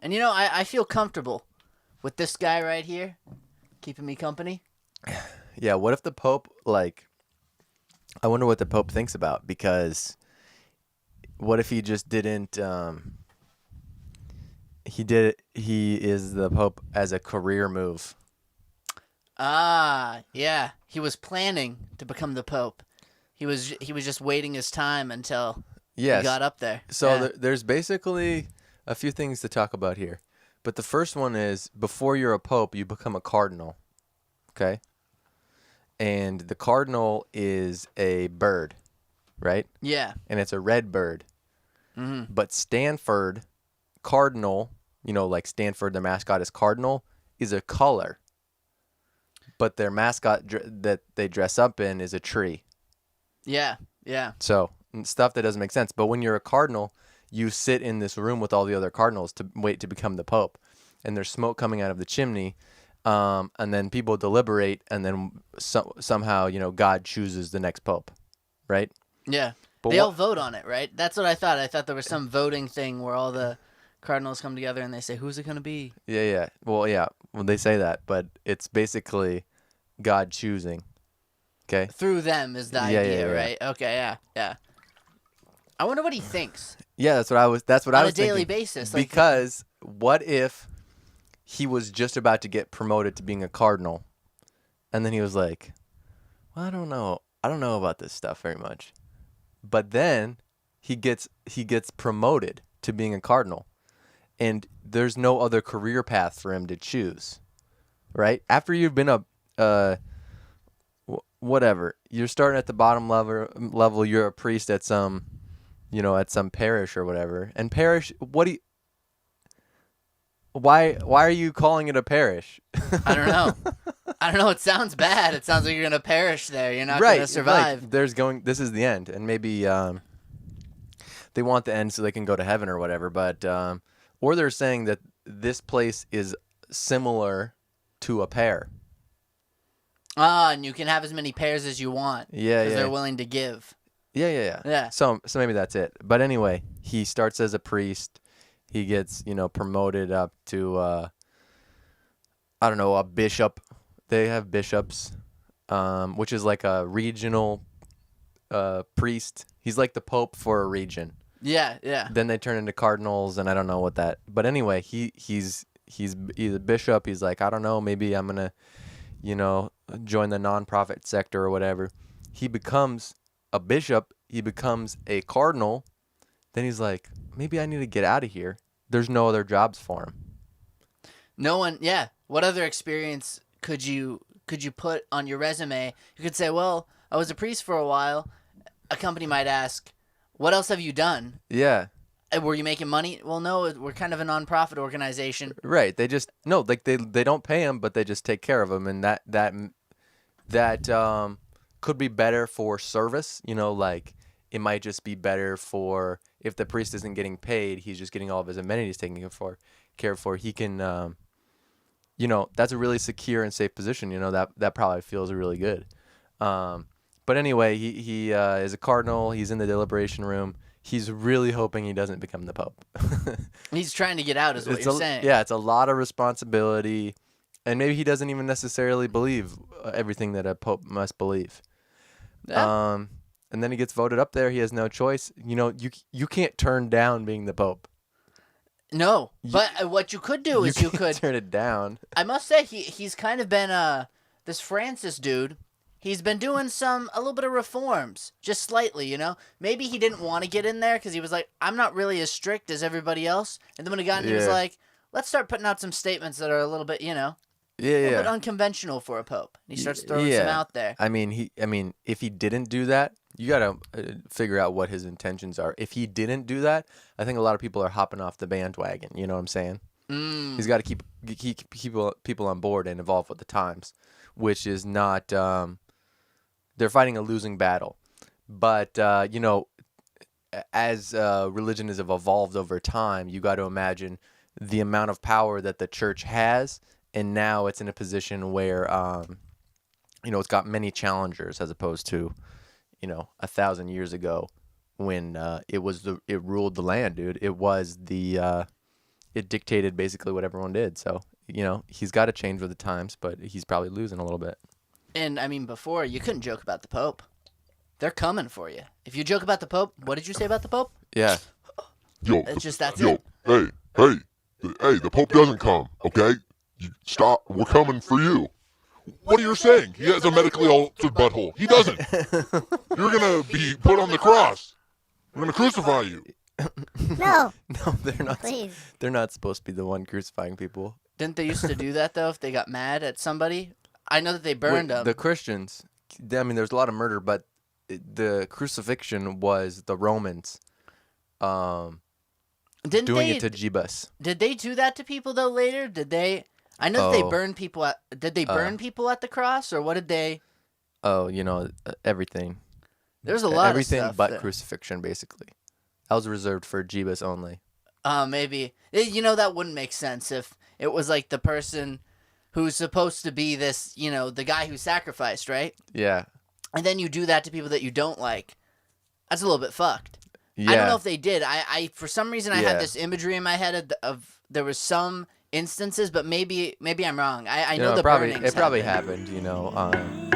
And, you know, I feel comfortable with this guy right here keeping me company. Yeah, what if the Pope, like, I wonder what the Pope thinks about, because what if he just didn't, he is the Pope as a career move. Ah, yeah. He was planning to become the Pope. He was just waiting his time until he Yes. got up there. So Yeah. there's basically a few things to talk about here. But the first one is, before you're a Pope, you become a cardinal. Okay? And the cardinal is a bird, right? Yeah. And it's a red bird. Mm-hmm. But Stanford, cardinal, like Stanford, their mascot is cardinal, is a color. But their mascot that they dress up in is a tree. Yeah. Yeah. So stuff that doesn't make sense. But when you're a cardinal, you sit in this room with all the other cardinals to wait to become the Pope. And there's smoke coming out of the chimney. And then people deliberate, and then somehow, God chooses the next Pope, right? Yeah. But They all vote on it, right? That's what I thought. I thought there was some voting thing where all the cardinals come together and they say, who's it going to be? Yeah. Well, they say that, but it's basically God choosing. Okay. Through them is the Yeah, idea, yeah. right? Okay, yeah. I wonder what he thinks Yeah, that's what I was on a thinking. daily basis. Like, Because what if he was just about to get promoted to being a cardinal, and then he was like, well, I don't know about this stuff very much. But then he gets promoted to being a cardinal, and there's no other career path for him to choose, right? After you've been whatever, you're starting at the bottom level, you're a priest at some, at some parish or whatever. And parish, why are you calling it a parish? I don't know. It sounds bad. It sounds like you're going to perish there. You're not Right, going to survive. like, this is the end, and maybe they want the end so they can go to heaven or whatever. But or they're saying that this place is similar to a pear. And you can have as many pairs as you want. Yeah, Because yeah. they're willing to give. Yeah. So maybe that's it. But anyway, he starts as a priest. He gets, promoted up to, I don't know, a bishop. They have bishops, which is like a regional priest. He's like the Pope for a region. Yeah. Then they turn into cardinals, and I don't know what that. But anyway, he's a bishop. He's like, I don't know, maybe I'm gonna, join the nonprofit sector or whatever. He becomes a bishop. He becomes a cardinal. Then he's like, maybe I need to get out of here. There's no other jobs for him. No one, yeah. What other experience could you put on your resume? You could say, well, I was a priest for a while. A company might ask, what else have you done? Yeah. Were you making money? Well, no, we're kind of a nonprofit organization. Right. They just they don't pay him, but they just take care of him, and that could be better for service. Like it might just be better for if the priest isn't getting paid, he's just getting all of his amenities taken care for. He can, that's a really secure and safe position. That probably feels really good. But anyway, he is a cardinal. He's in the deliberation room. He's really hoping he doesn't become the Pope. He's trying to get out, is what you're saying. Yeah, it's a lot of responsibility, and maybe he doesn't even necessarily believe everything that a Pope must believe. Yeah. And then he gets voted up there. He has no choice. You can't turn down being the Pope. No, but what you could do is you could turn it down. I must say he's kind of been this Francis dude. He's been doing a little bit of reforms, just slightly, Maybe he didn't want to get in there because he was like, I'm not really as strict as everybody else. And then when he got in, he was like, let's start putting out some statements that are a little bit, a little bit unconventional for a pope. And he starts throwing some out there. I mean, if he didn't do that, you got to figure out what his intentions are. If he didn't do that, I think a lot of people are hopping off the bandwagon. You know what I'm saying? He's got to keep people on board and involved with the times, which is not. They're fighting a losing battle, but as religion has evolved over time, you got to imagine the amount of power that the church has, and now it's in a position where it's got many challengers as opposed to 1,000 years ago when it ruled the land, dude. It was the it dictated basically what everyone did. So, he's got to change with the times, but he's probably losing a little bit. And, I mean, before, you couldn't joke about the Pope. They're coming for you. If you joke about the Pope, what did you say about the Pope? Yeah. Yo, That's yo, it. hey, the Pope doesn't come, okay? You stop. We're coming for you. What are you saying? He has a medically altered butthole. He doesn't. You're gonna be put on the cross. We're gonna crucify you. No. No, they're not. Please. They're not supposed to be the one crucifying people. Didn't they used to do that, though, if they got mad at somebody? I know that they burned them. The Christians, I mean, there's a lot of murder, but the crucifixion was the Romans doing it to Jesus. Did they do that to people, though, later? Did they... I know that they burned people at... Did they burn people at the cross, or what did they... Oh, everything. There's a lot everything of stuff but there. crucifixion, basically. That was reserved for Jesus only. Maybe. That wouldn't make sense if it was like the person who's supposed to be this, the guy who sacrificed, right? Yeah. And then you do that to people that you don't like. That's a little bit fucked. Yeah. I don't know if they did. I for some reason I had Yeah. this imagery in my head of there was some instances, but maybe I'm wrong. I know the probably burnings it probably happened. happened.